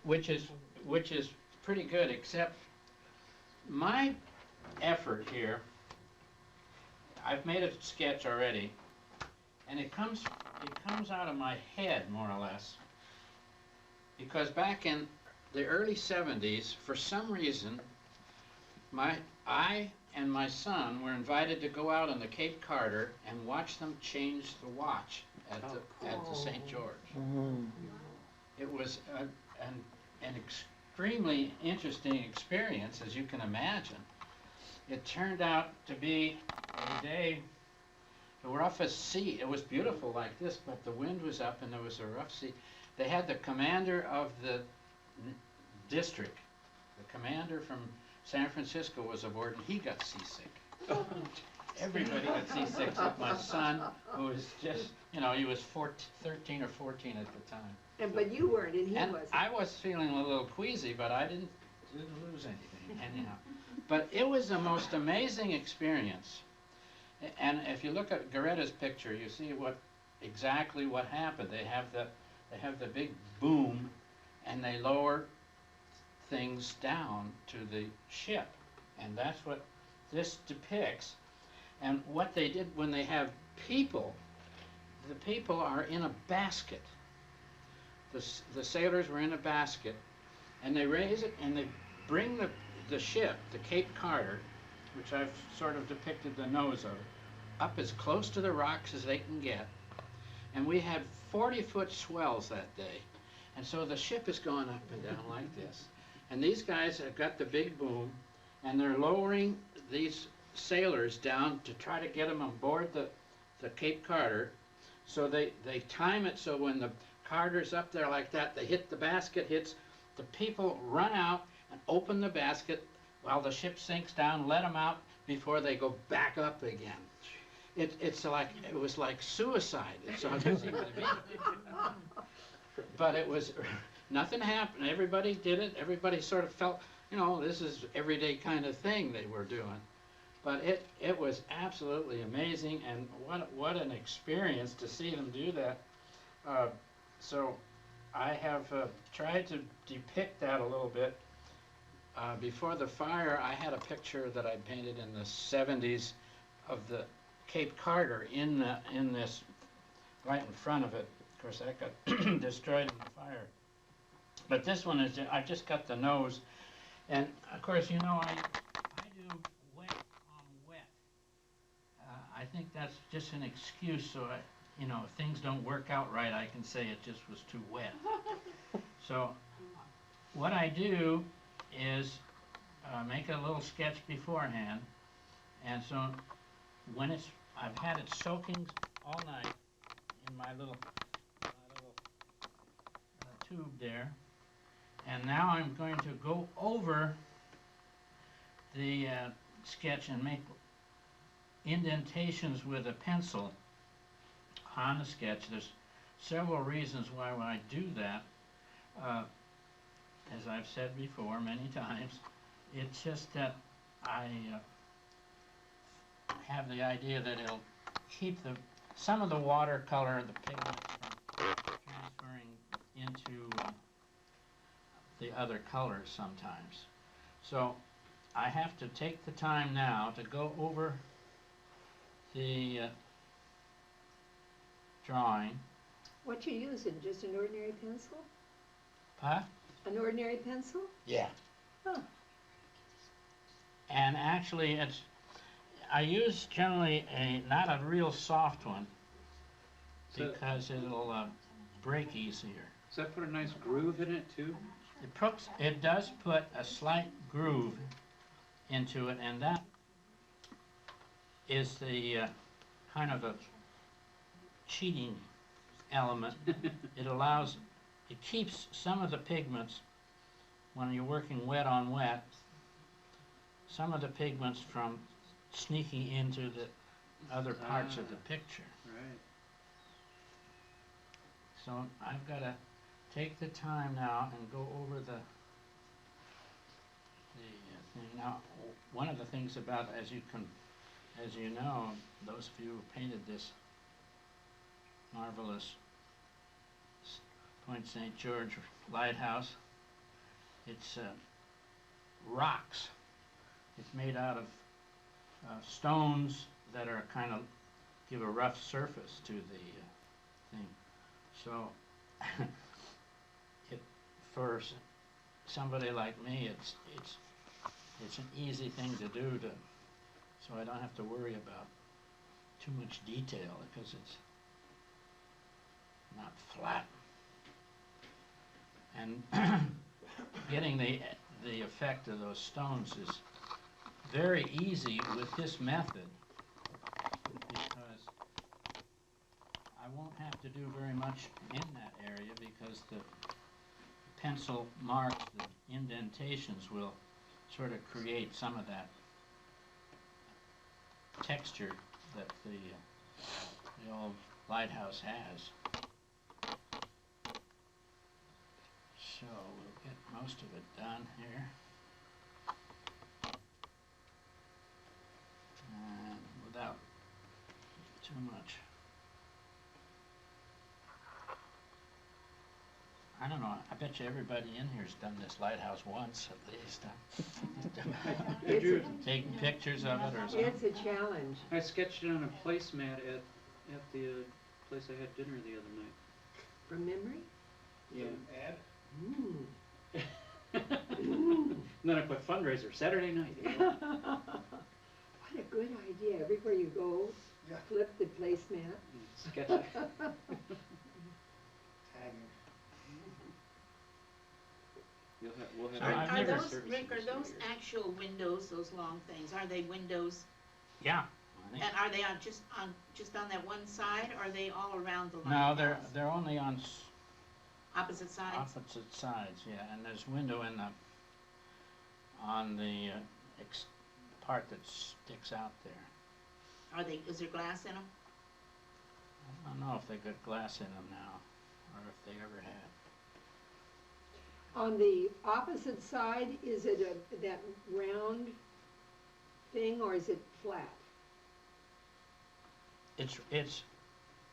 which is which is pretty good, except my effort here, I've made a sketch already, and it comes out of my head more or less, because back in the early 70s, for some reason, I and my son were invited to go out on the Cape Carter and watch them change the watch at the St. George. It was an extremely interesting experience, as you can imagine. It turned out to be a day, the roughest sea. It was beautiful like this, but the wind was up and there was a rough sea. They had the commander of the district, the commander from San Francisco was aboard, and he got seasick. Everybody got seasick except my son, who was just, he was 13 or 14 at the time. But you weren't, and he wasn't. I was feeling a little queasy, but I didn't lose anything, anyhow. But it was the most amazing experience. And if you look at Goretta's picture, you see exactly what happened. They have the big boom, and they lower things down to the ship, and that's what this depicts. And what they did when they have people, the people are in a basket. The sailors were in a basket, and they raise it and they bring the ship, the Cape Carter, which I've sort of depicted the nose of it, up as close to the rocks as they can get. And we had 40-foot swells that day, and so the ship is going up and down like this. And these guys have got the big boom, and they're lowering these sailors down to try to get them on board the Cape Carter. So they time it so when the Carter's up there like that, they hit the basket, the people run out and open the basket while the ship sinks down, let them out before they go back up again. It was like suicide. It's how it seemed to be. But it was, nothing happened. Everybody did it. Everybody sort of felt, this is everyday kind of thing they were doing. But it was absolutely amazing, and what an experience to see them do that. So I have tried to depict that a little bit. Before the fire, I had a picture that I painted in the 70s of the Cape Carter in this, right in front of it. Of course, that got destroyed in the fire. But this one is, I just got the nose. And of course, I do wet on wet. I think that's just an excuse, so if things don't work out right, I can say it just was too wet. So what I do is make a little sketch beforehand, and so when I've had it soaking all night in my little tube there, and now I'm going to go over the sketch and make indentations with a pencil on the sketch. There's several reasons why I do that. As I've said before many times, it's just that I have the idea that it'll keep some of the watercolor, the pigment, from transferring into the other colors sometimes. So I have to take the time now to go over the drawing. What you using? Just an ordinary pencil? Huh? An ordinary pencil? Yeah. Oh. And actually, I use generally not a real soft one, because it'll break easier. Does that put a nice groove in it too? It does put a slight groove into it, and that is the kind of a cheating element. It keeps some of the pigments, when you're working wet on wet, some of the pigments from sneaking into the other parts of the picture. Right. So I've got to take the time now and go over the thing. Now, one of the things about, as you know, those of you who painted this marvelous Point St. George lighthouse, It's rocks. It's made out of stones that are kind of give a rough surface to the thing. So, for somebody like me, it's an easy thing to do so I don't have to worry about too much detail because it's not flat. And getting the effect of those stones is very easy with this method because I won't have to do very much in that area because the pencil marks, the indentations will sort of create some of that texture that the old lighthouse has. So we'll get most of it done here. And without too much. I don't know, I bet you everybody in here's done this lighthouse once at least. Did you? Taking pictures of it or something. It's a challenge. I sketched it on a placemat at the place I had dinner the other night. From memory? Yeah. Ad? Mm. Then I put fundraiser Saturday night. What a good idea. Everywhere you go, Yeah. flip the placemat. Sketch it. Tagging. We'll have So I've Are never- those, Rick, are those actual windows, those long things, are they windows? Yeah. I think- And are they just on that one side, or are they all around the No, lighthouse? they're only on Opposite sides? opposite sides, yeah, and there's window on the part that sticks out there. Is there glass in them? I don't know if they got glass in them now, or if they ever had. On the opposite side, is it that round thing or is it flat? It's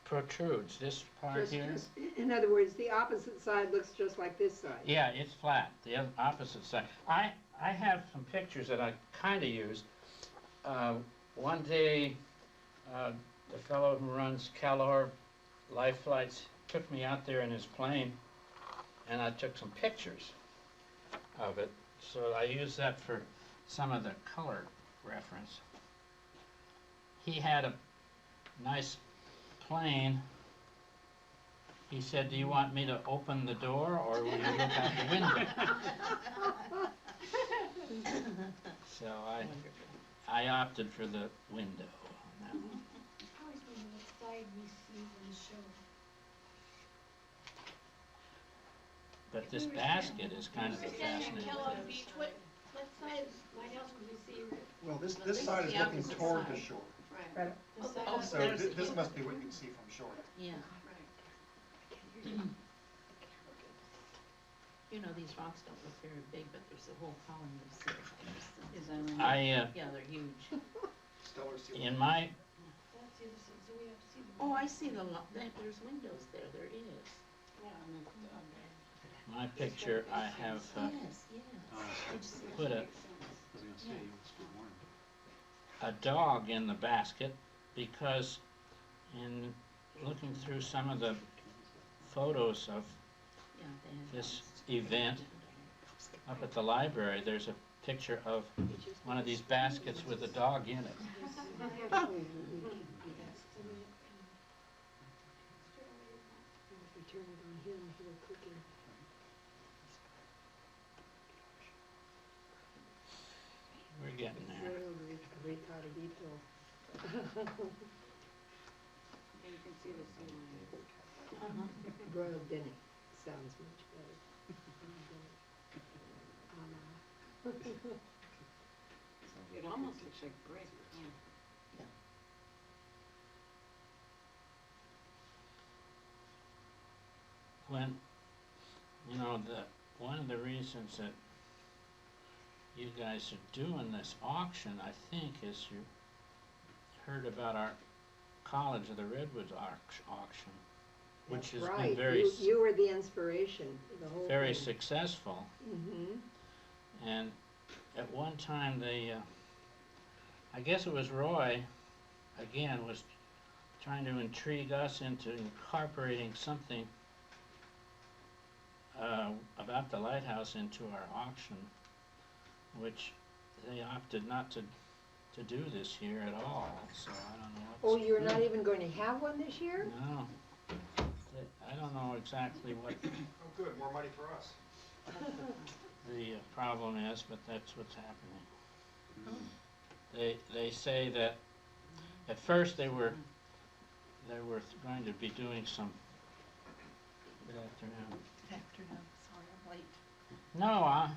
protrudes, this part here. In other words, the opposite side looks just like this side. Yeah, it's flat, the opposite side. I have some pictures that I kind of used. One day, the fellow who runs Calor Life Flights took me out there in his plane, and I took some pictures of it. So I used that for some of the color reference. He had a nice plane. He said, "Do you want me to open the door or will you look out the window?" So I opted for the window on that one. I always wonder what side we see on the show. But this basket is kind of a fascinating Kellogg thing. Beach, what side lighthouse would we see? Well, this side is the looking opposite toward the side. shore. Right. Oh, The side oh, of- So there's- this must be what you can see from shore. Yeah. Right. You know, these rocks don't look very big, but there's a whole column of silver. Is that right? Yeah, they're huge. Stellar sea In my, That's the other side, so we have to see them. Oh, I see there's windows there, there is. my picture, I have Yes, yes. put I was gonna say, you must be warm. a dog in the basket because in looking through some of the photos of Yeah, they have this event up at the library, there's a picture of one of these baskets with a dog in it. If you turn it on him, he'll cook it. We're getting there. Grilled ricardito. You can see the sea line. Broiled Bennett sounds much better. It almost looks like brick, yeah. When, one of the reasons that you guys are doing this auction, I think, is you heard about our College of the Redwoods auction, which That's has right. been very, You were the inspiration for the whole very thing. successful. Mm-hmm. And at one time they, I guess it was Roy, again, was trying to intrigue us into incorporating something about the lighthouse into our auction, which they opted not to do this year at all, so I don't know Oh, what's... you're not even going to have one this year? No. I don't know exactly what Oh, good, more money for us. the problem is, but that's what's happening. They say that at first they were going to be doing some... Good afternoon. Afternoon, sorry, I'm late. No,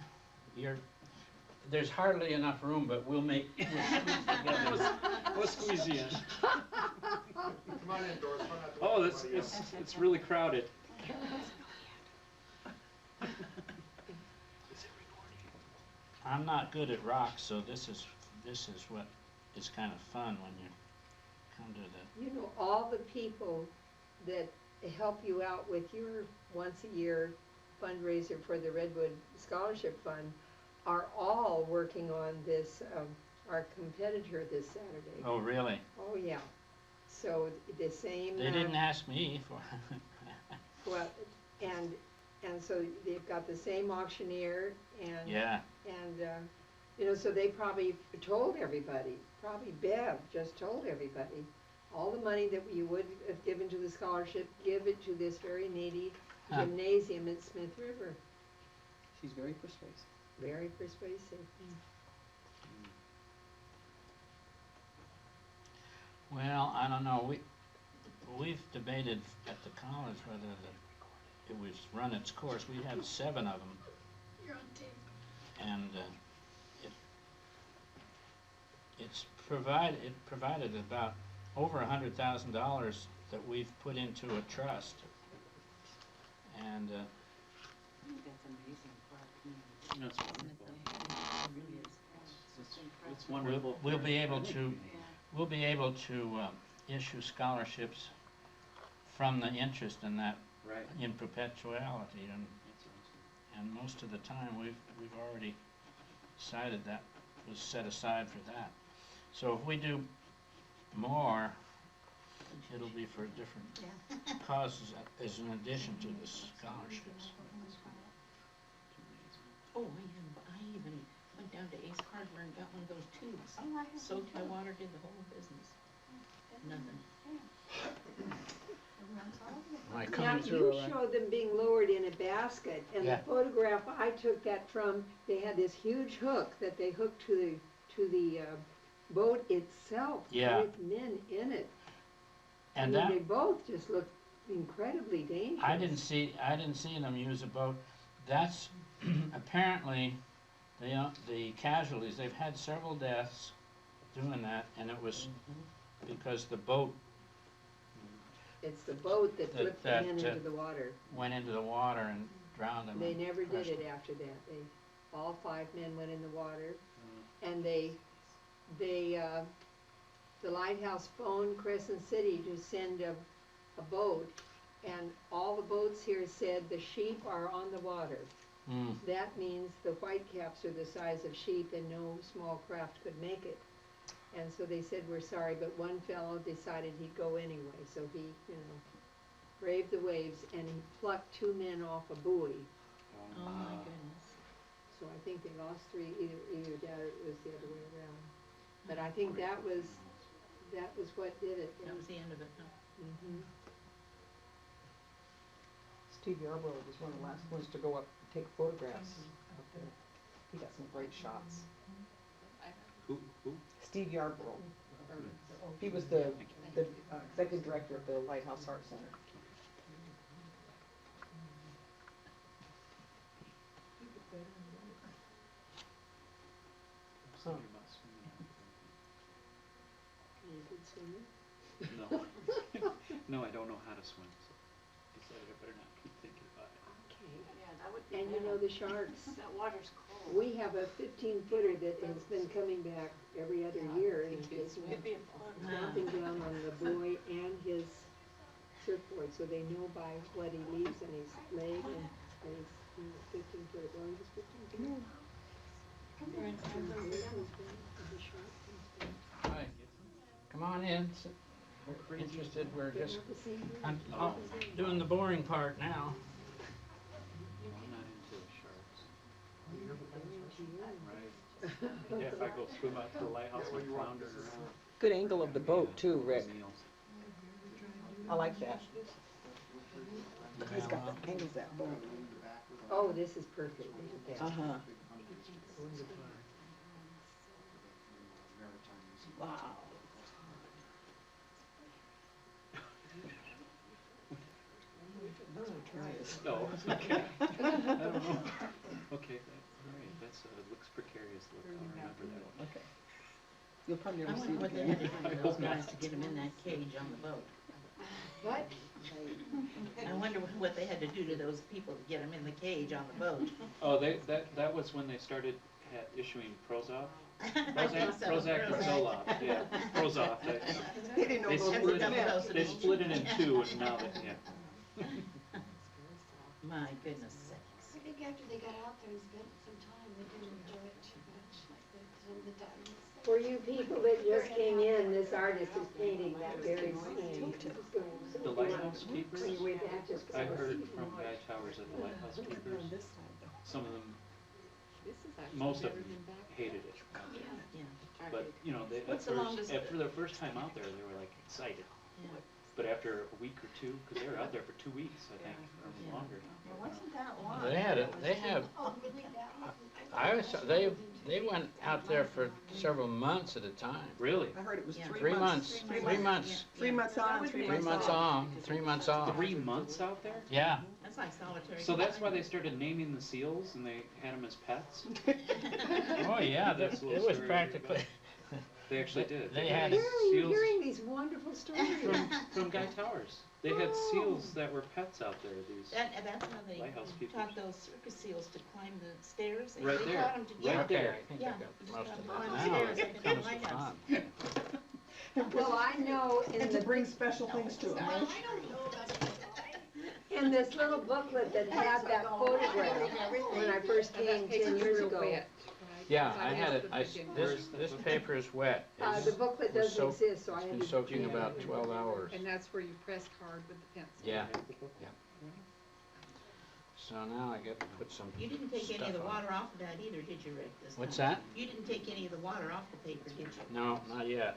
there's hardly enough room, but we'll make... We'll squeeze you in. Come on in, Doris, try not to Oh, wake anybody up. it's really crowded. I'm not good at rocks, so this is what is kind of fun when you come to the... You know, all the people that help you out with your once-a-year fundraiser for the Redwood Scholarship Fund are all working on this, our competitor this Saturday. Oh, really? Oh, yeah. So the same. They didn't ask me for... Well, and so they've got the same auctioneer and. Yeah. And, you know, so they probably told everybody, probably Bev just told everybody, all the money that you would have given to the scholarship, give it to this very needy gymnasium at Smith River. She's very persuasive. Very persuasive. Well, I don't know. We've debated at the college whether it was run its course. We had 7 of them. You're on tape. And it provided about over $100,000 that we've put into a trust. And I think that's amazing for our community. That's wonderful. It really is. It's wonderful. we'll be able to issue scholarships from the interest in that Right. in perpetuality, and That's awesome. and most of the time we've already decided that was set aside for that. So if we do more, it'll be for different causes as an addition to the scholarships. Oh, I even went down to Ace Hardware and got one of those tubes. Soaked my water, did the whole business. Nothing. Am I Now, coming through you all right? showed them being lowered in a basket, and Yeah. the photograph I took that from, they had this huge hook that they hooked to the boat itself Yeah. with men in it. And I that mean, they both just looked incredibly dangerous. I didn't see them use a boat. That's apparently the casualties. They've had several deaths doing that, and it was because the boat It's the boat that flipped the men that, into the water. went into the water and drowned them. They and never did crushed it them. after that. All 5 men went in the water, and the lighthouse phoned Crescent City to send a boat, and all the boats here said the sheep are on the water. Mm. That means the whitecaps are the size of sheep and no small craft could make it. And so they said, we're sorry, but one fellow decided he'd go anyway, so he, braved the waves, and he plucked 2 men off a buoy. Oh my goodness. So I think they lost 3, either that or it was the other way around. But I think that was what did it. That was the end of it, no? Mhm. Steve Yarborough was one of the last ones to go up and take photographs up there. He got some great shots. Who? Steve Yarborough. He was the executive director of the Lighthouse Art Center. Something about swimming. You a good swimmer? No. No, I don't know how to swim, so I decided I better not keep thinking about it. Okay. Yeah, that would be And you know the sharks. That water's cold. We have a 15-footer that has been coming back every other year and taking It'd be a fun. dropping down on the buoy and his surfboard, so they know by what he leaves on his leg and his 15-foot, well, he was 15 feet. Hi. Come on in. We're interested. We're just I'm doing the boring part now. I'm not into sharks. Right. Yeah, if I go swim out to the lighthouse and flounder around. Good angle of the boat too, Rick. Meals. I like that. He's got the angles that boat. Oh, this is perfect. Look at that. Uh-huh. Wow. I'm gonna try this. No, okay. I don't know. Okay, all right, that's, looks precarious look, I'll remember that one. Okay. You'll probably I never see wonder it what they had to again. do to those guys to get them in that cage on the boat. What? I wonder what they had to do to those people to get them in the cage on the boat. Oh, that was when they started issuing Prozoc? I think so. Prozac and Zoloft, yeah, Prozoc, They didn't know they those split words it, meant. they split it in two and now that, yeah. My goodness sakes. I think after they got out there and spent some time, they didn't enjoy it too much, like some of the diamonds. For you people that just came in, this artist is painting that very scene. The lighthouse keepers, Anyway, that just I goes- heard from Guy Towers at the lighthouse keepers, On this side though. some of them, This is actually most of better them than back. hated it. Yeah. But, you know, they, What's the longest- after their first time out there, they were like excited. Yeah. But after a week or two, cause they were out there for 2 weeks, I think, or Yeah. longer. Well, wasn't that long? They have, they went out there for several months at a time. Really? I heard it was Yeah. 3 3 months. months, 3 months, 3 months on, 3 3 months on, 3 months off. 3 months out there? Yeah. That's like solitary. So that's why they started naming the seals and they had them as pets? Oh, yeah, That's a little it was story practically, They actually did. they had, You're seals hearing these wonderful stories. from Guy Towers. They had Oh. seals that were pets out there, these. That's how they Lighthouse keepers. taught those circus seals to climb the stairs. They Right taught there. them to Right okay, there. I think I Yeah, got you just most gotta of go it. on Now stairs it up in the comes to lighthouse. fun. Well, I know in And to the, bring special things to them. in this little booklet that had that photograph, when I first came 10 years ago, Yeah, I had it, this paper is wet. the booklet was doesn't soaked- exist, so I It's had been to. soaking about 12 hours. And that's where you press hard with the pencil. Yeah, yeah. So now I get to put some You didn't take any of the stuff on. water off of that either, did you, Rick, this time? What's that? You didn't take any of the water off the paper, did you? No, not yet.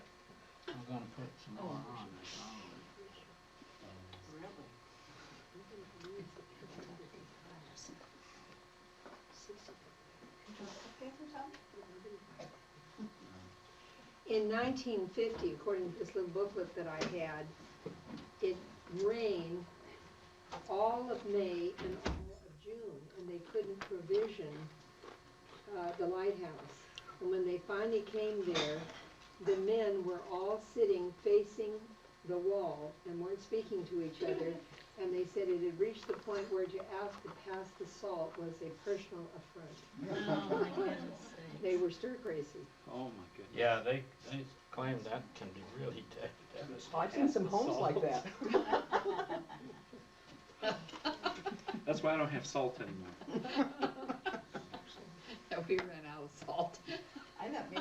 I'm gonna put some more Oh. on. In 1950, according to this little booklet that I had, it rained all of May and all of June, and they couldn't provision the lighthouse. And when they finally came there, the men were all sitting facing the wall and weren't speaking to each other. And they said it had reached the point where to ask to pass the salt was a personal affront. Oh, my goodness sakes. They were stir crazy. Oh my goodness. Yeah, they claim that can be really devastating. I've seen some homes like that. That's why I don't have salt anymore. We ran out of salt.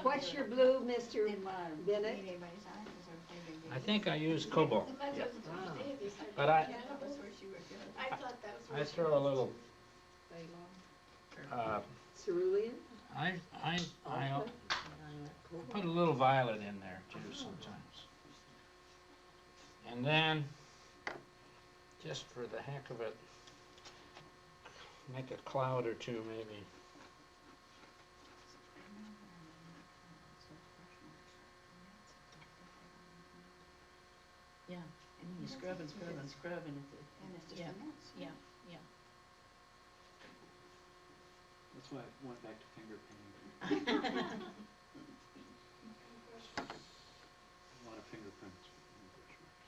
What's your blue, Mr. Bennett? I think I use cobalt, Yeah. but I thought that was. I throw a little, Cerulean? I put a little violet in there too sometimes. And then, just for the heck of it, make a cloud or two maybe. Yeah, and then you scrub and scrub and scrub and it's, it's just yeah, a mess. yeah, yeah. That's why I went back to finger painting. A lot of fingerprints. and brush marks.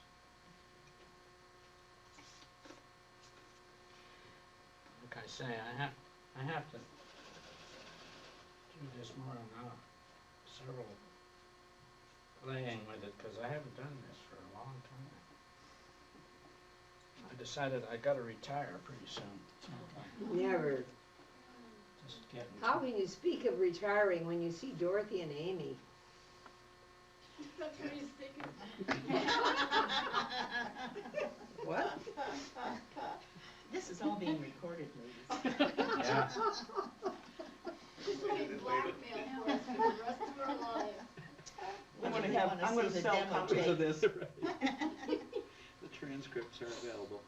Like I say, I have to do this more than several playing with it, because I haven't done this for a long time. I decided I gotta retire pretty soon. Never. Just How can you speak of retiring when you see Dorothy and Amy? That's what he's thinking. What? This is all being recorded, ladies. Yeah. This will be blackmail for us for the rest of our lives. When I'm do gonna they have, wanna I'm gonna see the sell demo copies of tape? this. The transcripts are available.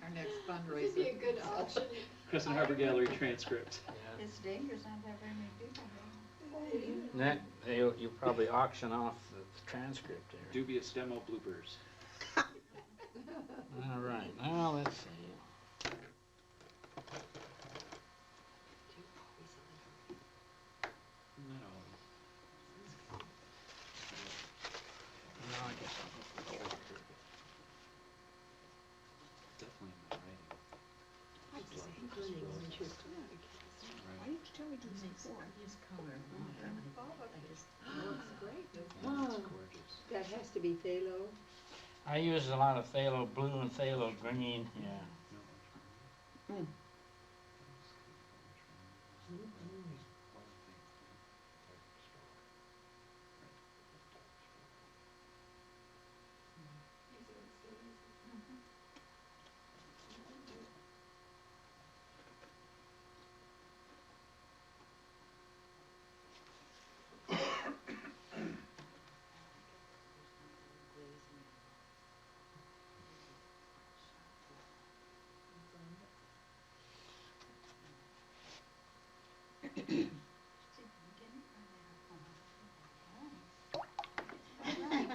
Our next This would be a fundraiser. good option. Crescent Harbor Gallery transcript. Yeah. It's dangerous not to have very many people here. That, you'll probably auction off the transcript there. Dubious demo bloopers. All right, now let's see. Not always. No, I guess I'll go for the order. Definitely in my writing. Why Right. didn't you tell me to do this before? Use color and water. I just, Looks great. Yeah, it's gorgeous. That has to be phthalo. I use a lot of phthalo blue and phthalo green, yeah. No, Mm.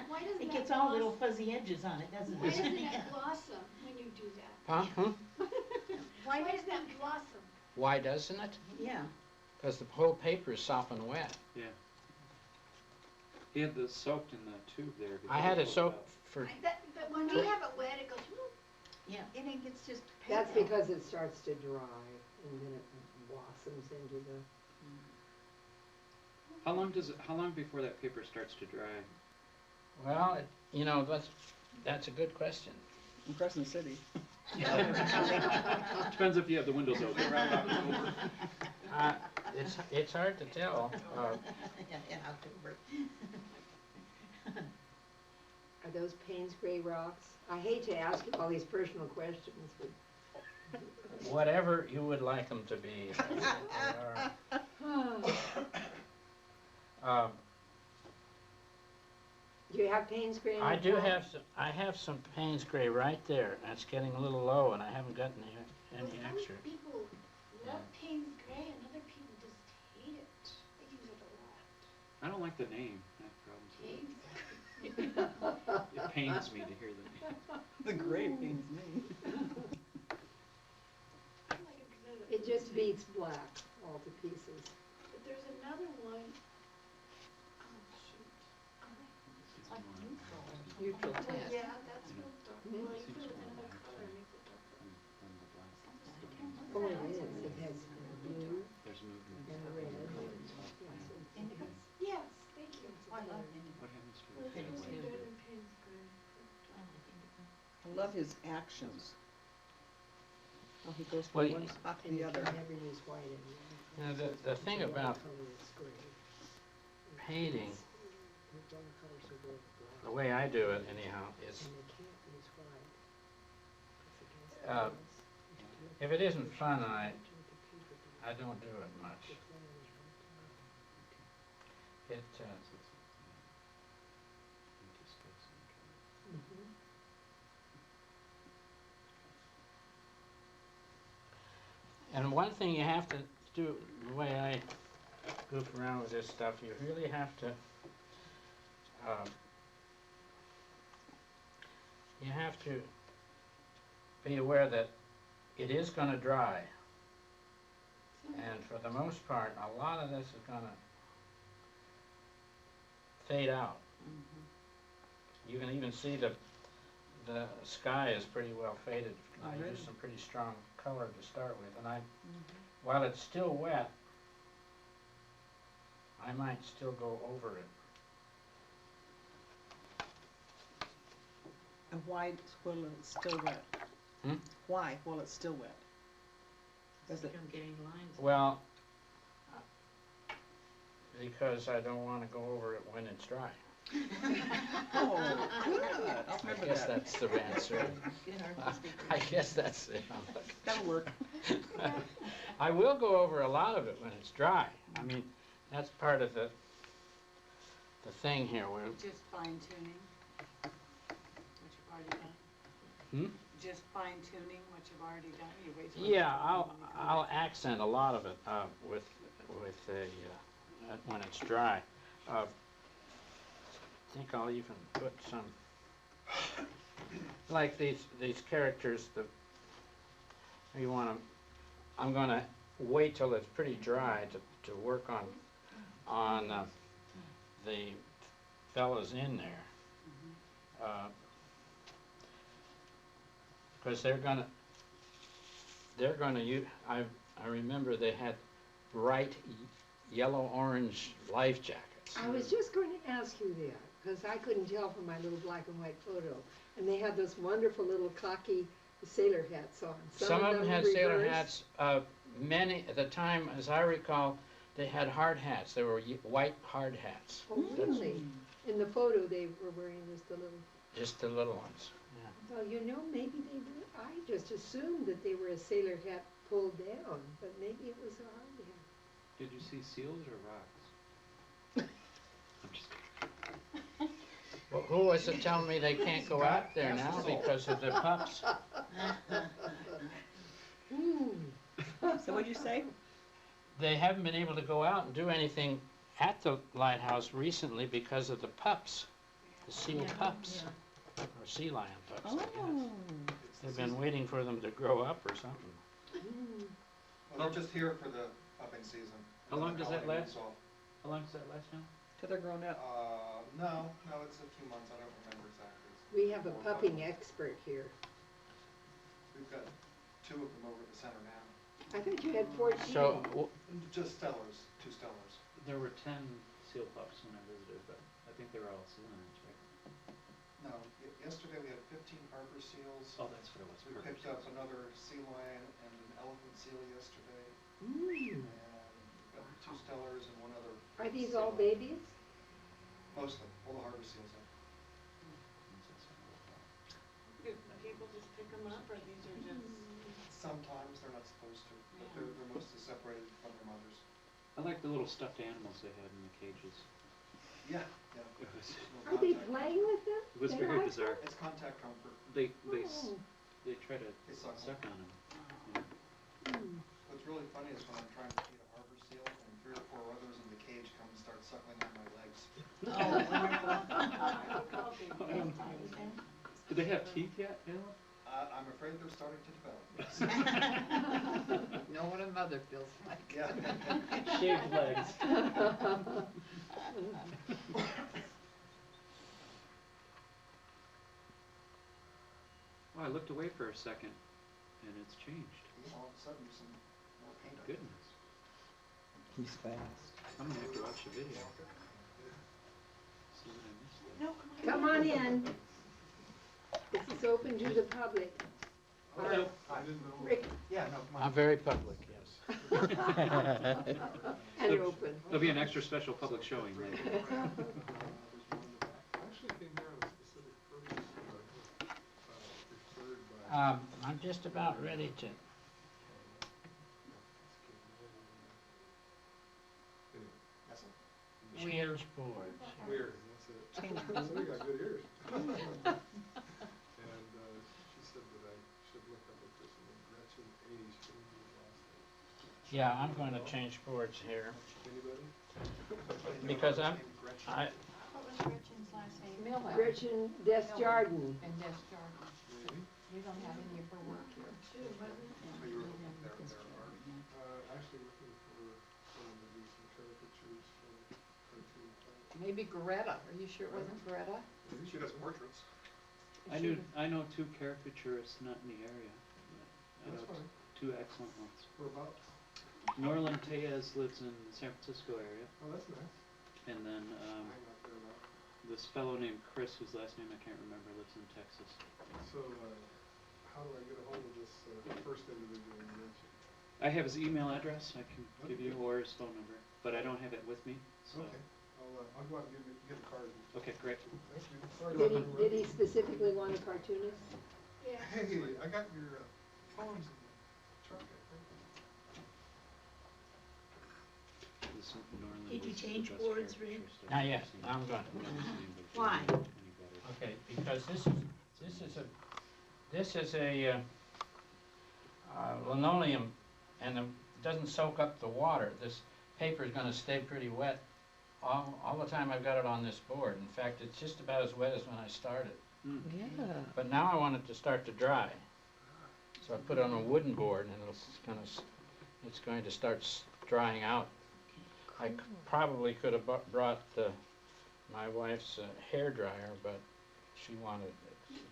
Why doesn't it that gets all blossom? little fuzzy edges on it, doesn't Why doesn't it? that blossom when you do that? Huh? Why does that blossom? Why doesn't it? Yeah. Because the whole paper is sopping wet. Yeah. He had this soaked in the tube there. I had it soaked for, But when we have it wet, it goes, whoop, Yeah. and it gets just That's pale. because it starts to dry and then it blossoms into the. How long before that paper starts to dry? well, you know, that's a good question. In Crescent City. Depends if you have the windows open. It's hard to tell. In October. Are those Payne's gray rocks? I hate to ask you all these personal questions, but Whatever you would like them to be. do you have Payne's gray? in I your do phone? have some, I have some Payne's gray right there. That's getting a little low and I haven't gotten any Some extra. people love Payne's gray and other people just hate it. They use it a lot. I don't like the name. I have problems with Payne's. it. It pains me to hear the name. The gray pains me. I like it 'cause of the- It just beats black all to pieces. But there's another one. Oh, shoot. It's like neutral or something. Neutral Oh, tint. yeah, that's real dark. Mhm. Well, you put it in another color, it makes it darker. When the black Oh, it is. It has blue There's movement. and red. Indigo? Yes, thank you. I love indigo. What happens to Well, it? it's Payne's really gray. better than Payne's gray. I like indigo. I love his actions. How he goes Well, from one spot to And the you other. can never use white anymore. Now, the thing about Color is gray. painting, The watercolors are both black, the way I do it anyhow, is and they can't use white. It's against the Uh, rules. if it isn't fun, I With the paper, the I don't do it much. plan is right It, Mhm. and one thing you have to do, the way I goof around with this stuff, you really have to, you have to be aware that it is gonna dry. And for the most part, a lot of this is gonna fade out. You can even see the sky is pretty well faded. I Already. used some pretty strong color to start with, and while it's still wet, I might still go over it. And why while it's still wet? Hmm? Why while it's still wet? Does it? I'm getting lines. Well, Because I don't wanna go over it when it's dry. Oh, good. I'll I remember guess that. that's the answer. Good artistic I guess that's it. That'll work. I will go over a lot of it when it's dry. I mean, that's part of the thing here. Just fine tuning, what you've already done. Hmm? Just fine tuning what you've already done. You wait till Yeah, it's I'll accent a lot of it with when it's dry. I think I'll even put some like these characters. I'm gonna wait till it's pretty dry to work on the fellas in there. Because they're gonna use. I remember they had bright yellow-orange life jackets. I was just going to ask you that, because I couldn't tell from my little black and white photo. And they had those wonderful little cocky sailor hats on. Some of them had sailor reversed. hats. Many at the time, as I recall, they had hard hats. They were white hard hats. Oh, really? In the photo, they were wearing Just the little ones. Yeah. Well, maybe they were. I just assumed that they were a sailor hat pulled down, but maybe it was a hard hat. Did you see seals or rocks? I'm just kidding. Well, who was it telling me they can't go out there now because of the pups? So what'd you say? They haven't been able to go out and do anything at the lighthouse recently because of the pups, the seal pups, or sea lion pups, I guess. They've been waiting for them to grow up or something. Well, they're just here for the pupping season. How long does that last? So, How long does that last now? Till they're grown up. no, it's a few months, I don't remember exactly. We have a pupping expert here. We've got 2 of them over at the center now. I thought you had 14. So, Just stellars, 2 stellars. There were 10 seal pups when I visited, but I think they were all sea lions, right? No, yesterday we had 15 harbor seals. Oh, that's what it was. We picked up another sea lion and an elephant seal yesterday. Mm. And we've got 2 stellars and 1 other. Are these sea all lion. babies? Mostly, all the harbor seals are. Do people just pick them up, or these are just? Sometimes they're not supposed to, but they're mostly separated from their mothers. I like the little stuffed animals they had in the cages. Yeah. It was, Are they playing with them? it was They very like bizarre. It's contact comfort. They Oh. try to They suck. suck on them. Hmm. What's really funny is when I'm trying to feed a harbor seal and 3 or 4 others in the cage come and start suckling on my legs. Do they have teeth yet, Alan? I'm afraid they're starting to develop. Know what a mother feels like. Yeah. Shaved legs. Well, I looked away for a second, and it's changed. All of a sudden, there's some more paint on it. Goodness. He's fast. I'm gonna have to watch the video. See what I missed there. No, Come on in. This is open to the public. Hello. Rick, Yeah, no, come I'm on. very public, yes. and open. There'll be an extra special public showing later. I actually came here on a specific purpose, referred by. I'm just about ready to. That's it. Change boards. Weird, that's it. Somebody got good ears. And she said that I should look up a person named Gretchen A. She didn't do the last name. Yeah, I'm going to change boards here Anybody? because I. What was Gretchen's last name? Miller Gretchen Desjardins. and Desjardins. Maybe. We don't have any of her work here. So you were looking at their art. Actually looking for someone to do some caricatures for cartoon type. Maybe Greta. Are you sure it wasn't Greta? She does portraits. I know 2 caricaturists not in the area. I That's know fine. 2 excellent ones. Whereabouts? Norland Tellez lives in the San Francisco area, Oh, that's nice. and then I'm not there now. this fellow named Chris, whose last name I can't remember, lives in Texas. So, how do I get a hold of this first individual you mentioned? I have his email address, I can give you, or his phone number, but I don't have it with me, so. Okay, I'll go out and get a card. Okay, great. Thank you. Sorry Did about he, that. did he specifically want a cartoonist? Hey, I got your poems in the truck, I think. This Norland Did you was the change best boards, caricature Rick? stuff Not I've yet. seen. I'm going. I've never seen anybody do Why? it any better. Okay, because this is a linoleum, and it doesn't soak up the water. This paper is going to stay pretty wet all the time I've got it on this board. In fact, it's just about as wet as when I started. Mm. Yeah. But now I want it to start to dry. So I put it on a wooden board, and it's going to start drying out. I probably could have brought my wife's hair dryer, but she wanted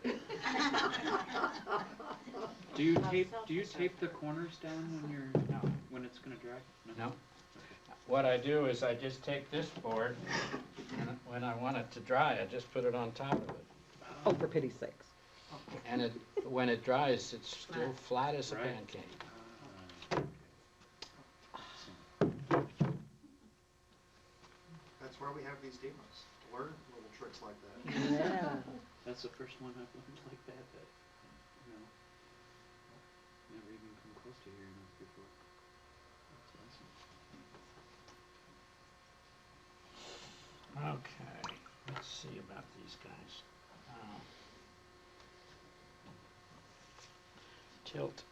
it. Do you tape the corners down when it's gonna dry? No. What I do is I just take this board, and when I want it to dry, I just put it on top of it. Oh, for pity's sakes. And when it dries, it's still flat as a Right. pancake. That's why we have these demos, to learn little tricks like that. Yeah. That's the first one I've learned like that, you know, never even come close to hearing of before. That's awesome. Okay, let's see about these guys. Tilt.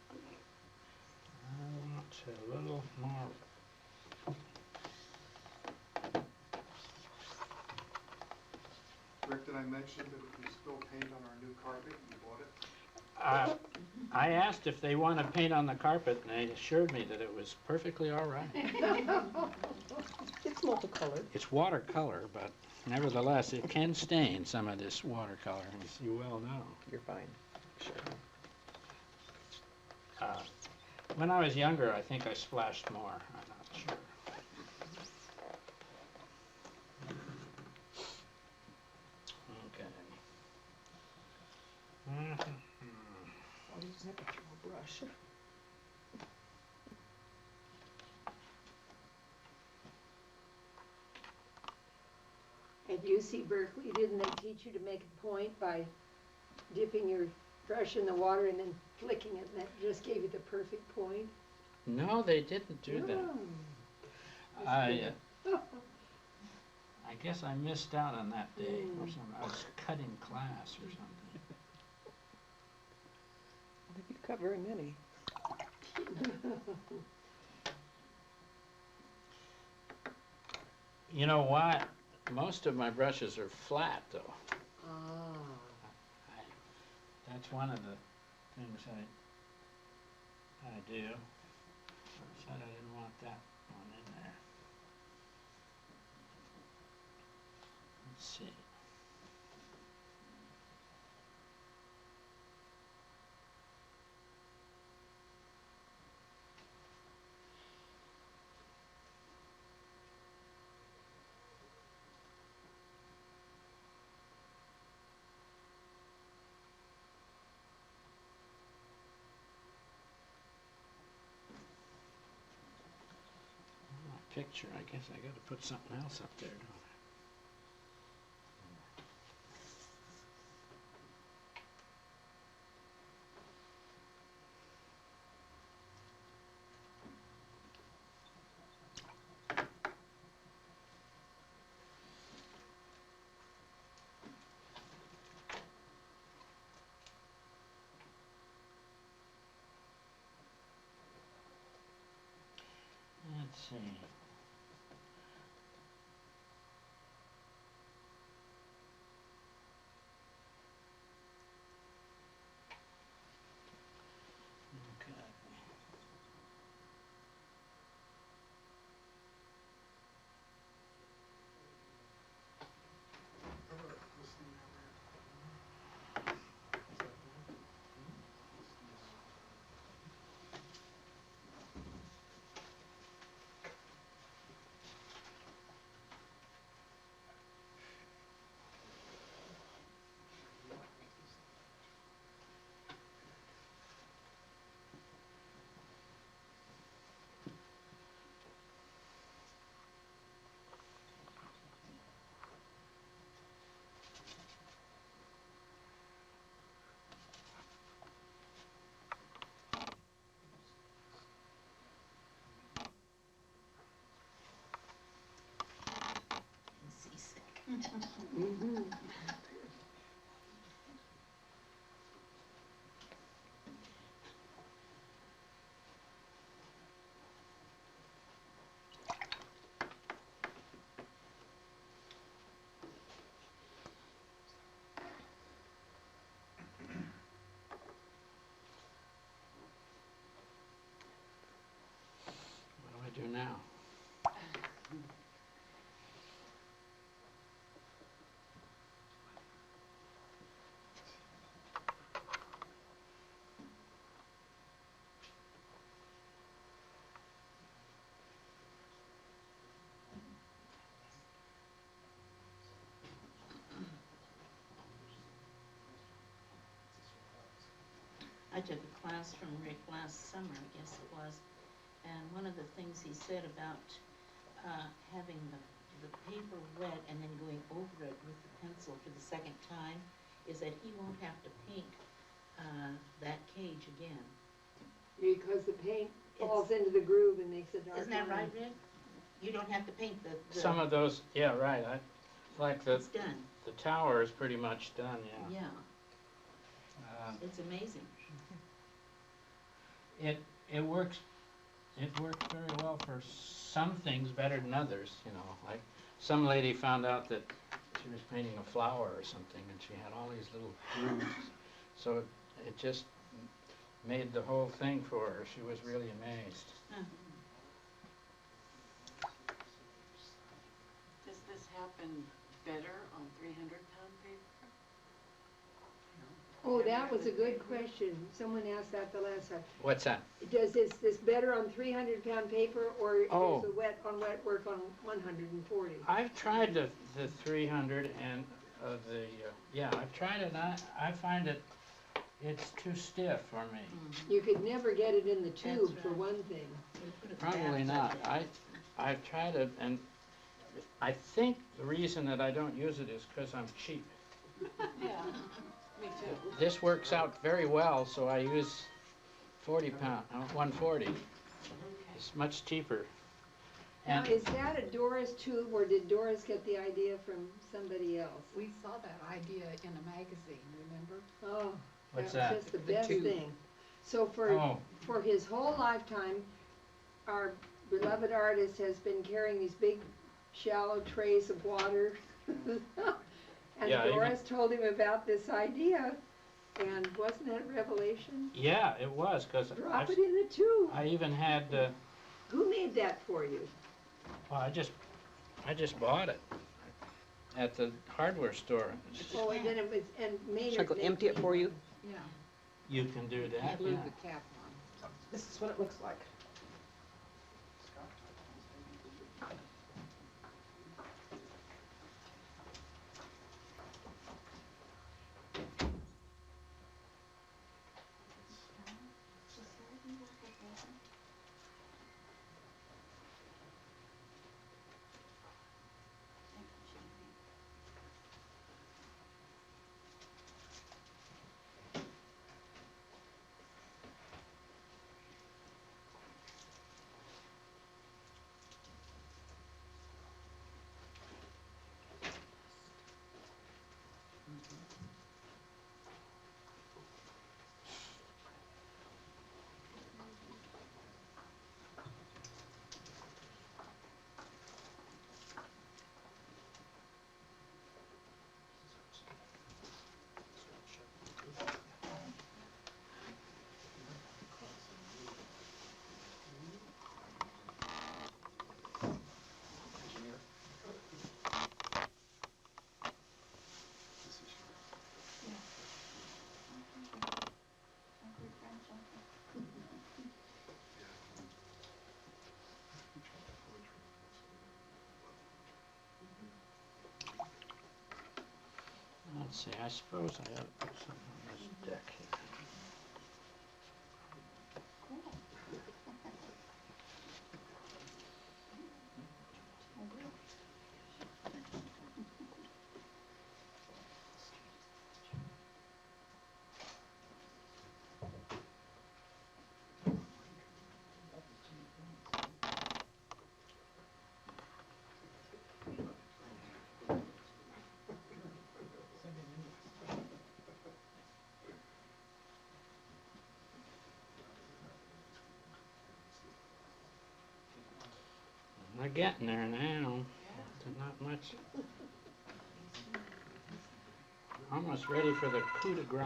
I want a little more. Rick, did I mention that if you spill paint on our new carpet, you bought it? I asked if they wanted paint on the carpet, and they assured me that it was perfectly all right. It's multicolored. It's watercolor, but nevertheless, it can stain some of this watercolor, as you well know. You're fine. Sure. When I was younger, I think I splashed more. I'm not sure. Okay. Oh, you just have to throw a brush. At UC Berkeley, didn't they teach you to make a point by dipping your brush in the water and then flicking it, and that just gave you the perfect point? No, they didn't do that. Oh. I guess I missed out on that day or Mm. something. I was cutting class or something. I think you've got very many. You know what? Most of my brushes are flat, though. Ah. That's one of the things I do. I said I didn't want that one in there. Let's see. Picture, I guess I gotta put something else up there, don't I? Let's see. Okay. How about this thing down there? Is that the one? now. I took a class from Rick last summer, I guess it was, and one of the things he said about having the paper wet and then going over it with the pencil for the second time is that he won't have to paint that cage again. Because the paint falls into the groove and makes a dark line. Isn't that right, Rick? You don't have to paint the Some of those, yeah, right. Like the it's done. the tower is pretty much done. Yeah. Yeah, it's amazing. It works. It works very well for some things better than others. You know, like some lady found out that she was painting a flower or something, and she had all these little grooves. So it just made the whole thing for her. She was really amazed. Does this happen better on 300-pound paper? Oh, that was a good question. Someone asked that the last time. What's that? Does this better on 300-pound paper, or Oh. does the wet work on 140? I've tried the 300 and yeah, I've tried it. And I find it's too stiff for me. You could never get it in the tube, That's for right. one thing. Probably not. I've tried it, and I think the reason that I don't use it is because I'm cheap. Yeah, me too. This works out very well, so I use 140. It's much cheaper. Now, And is that a Doris tube, or did Doris get the idea from somebody else? We saw that idea in a magazine, remember? Oh, What's that that? was just the The best tube. thing. So Oh, for his whole lifetime, our beloved artist has been carrying these big, shallow trays of water. And Yeah, Doris told him about this idea, and wasn't that revelation? yeah, it was because Drop it in the tube. I even had. Who made that for you? Well, I just bought it at the hardware store. Oh, and then it was, and Maynard. Should I go made empty it me for you? one. Yeah. You can do that. Glue Yeah. the cap on. This is what it looks like. Let's see. I suppose I ought to put something on this deck here. We're getting there now. Not much. Almost ready for the coup de grace.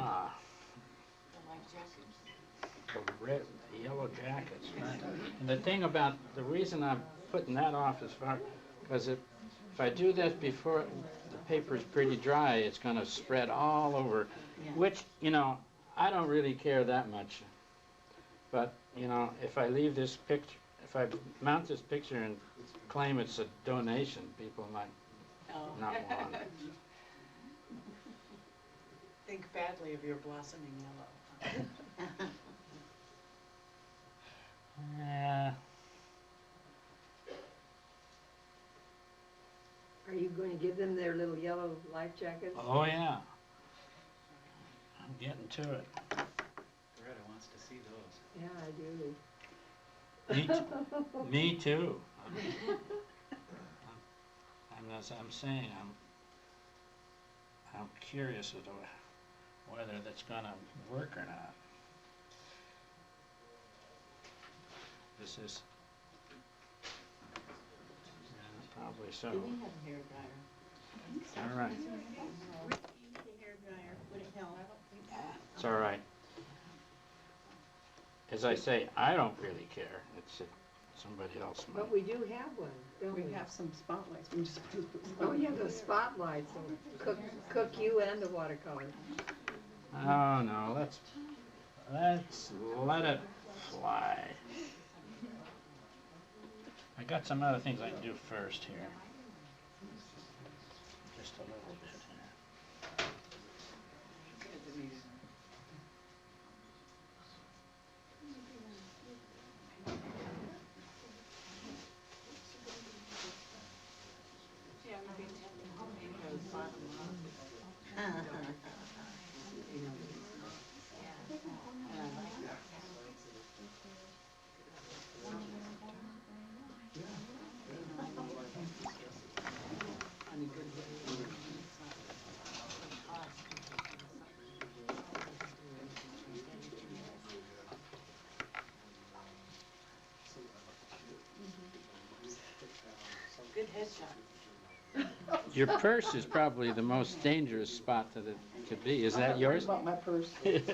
The life jacket. the yellow jackets, right? And the thing about, the reason I'm putting that off is because if I do this before the paper's pretty dry, it's gonna spread all over, Yeah. which, you know, I don't really care that much. But, you know, if I leave this picture, if I mount this picture and claim it's a donation, people might Oh. not want it. Think badly of your blossoming yellow. Yeah. Are you going to give them their little yellow life jackets? Oh, yeah. I'm getting to it. Loretta wants to see those. Yeah, I do. Me too. I'm saying, I'm curious as to whether that's gonna work or not. This is, yeah, probably so. Do we have a hairdryer? All right, Use the hairdryer, would it help? it's all right. As I say, I don't really care. It's somebody else might. But we do have one, don't we? We have some spotlights, we just put Oh, yeah, those spotlights will cook you and the watercolor. Oh, no, let's let it fly. I got some other things I can do first here. Just a little bit here. Good headshot. Your purse is probably the most dangerous spot that it could be. Is that yours? About my purse. All right,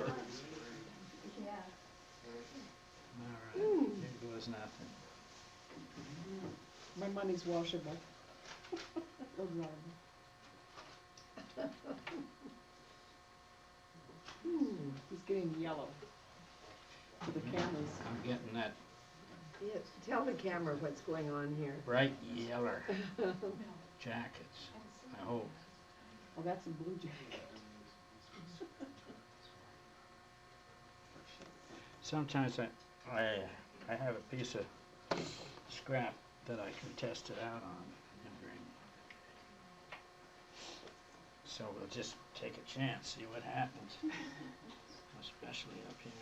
here goes nothing. My money's washable. Or dryable. He's getting yellow. The cameras. I'm getting that Yes, tell the camera what's going on here. bright yellow jackets, I hope. Oh, that's a blue jacket. Sometimes I have a piece of scrap that I can test it out on and bring. So we'll just take a chance, see what happens, especially up here.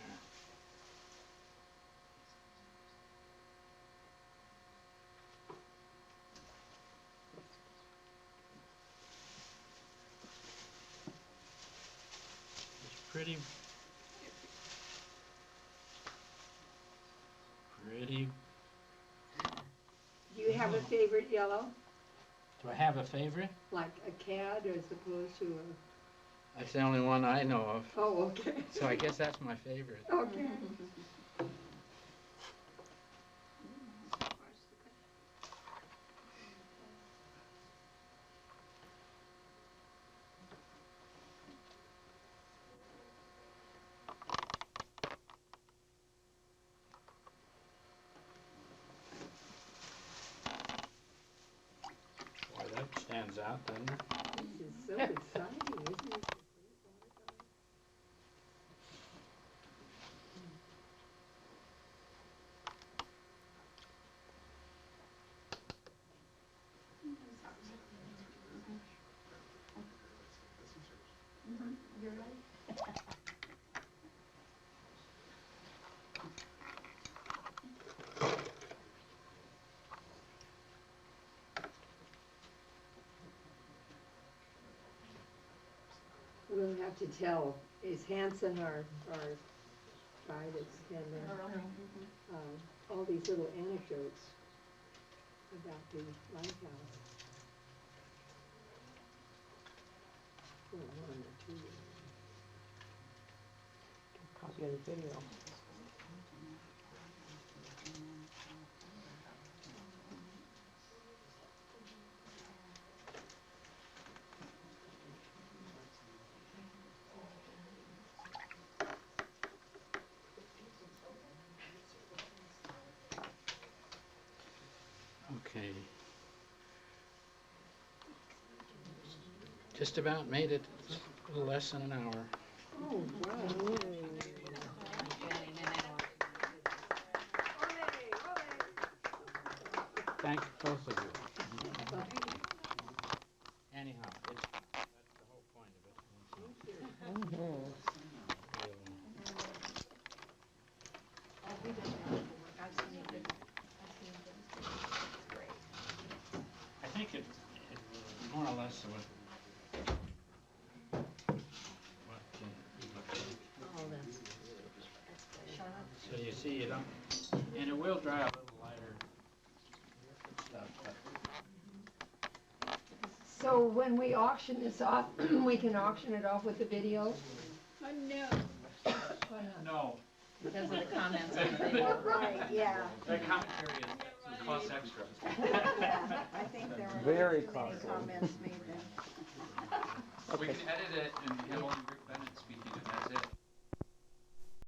It's pretty Do you have a favorite yellow? Do I have a favorite? Like a cad as opposed to a, That's the only one I know of, oh, okay. so I guess that's my favorite. Okay. Boy, that stands out, doesn't it? This is so exciting, isn't it? We'll have to tell, is Hanson our guy that's been there, all these little anecdotes about the lighthouse. Well, one or two. Copy of the video. Just about made it, a little less than an hour. Oh, wow. Thank both of you. Anyhow, that's the whole point of it. I think it more or less what it looks like. Oh, that's So you see, you don't, and it will dry a little lighter stuff, but So when we auction this off, we can auction it off with the video? No. Why not? no. because of the comments on the video. Right, yeah. The commentary costs extra. Yeah, I think there were Very too many costly. comments made then. We can edit it and have only Rick Bennett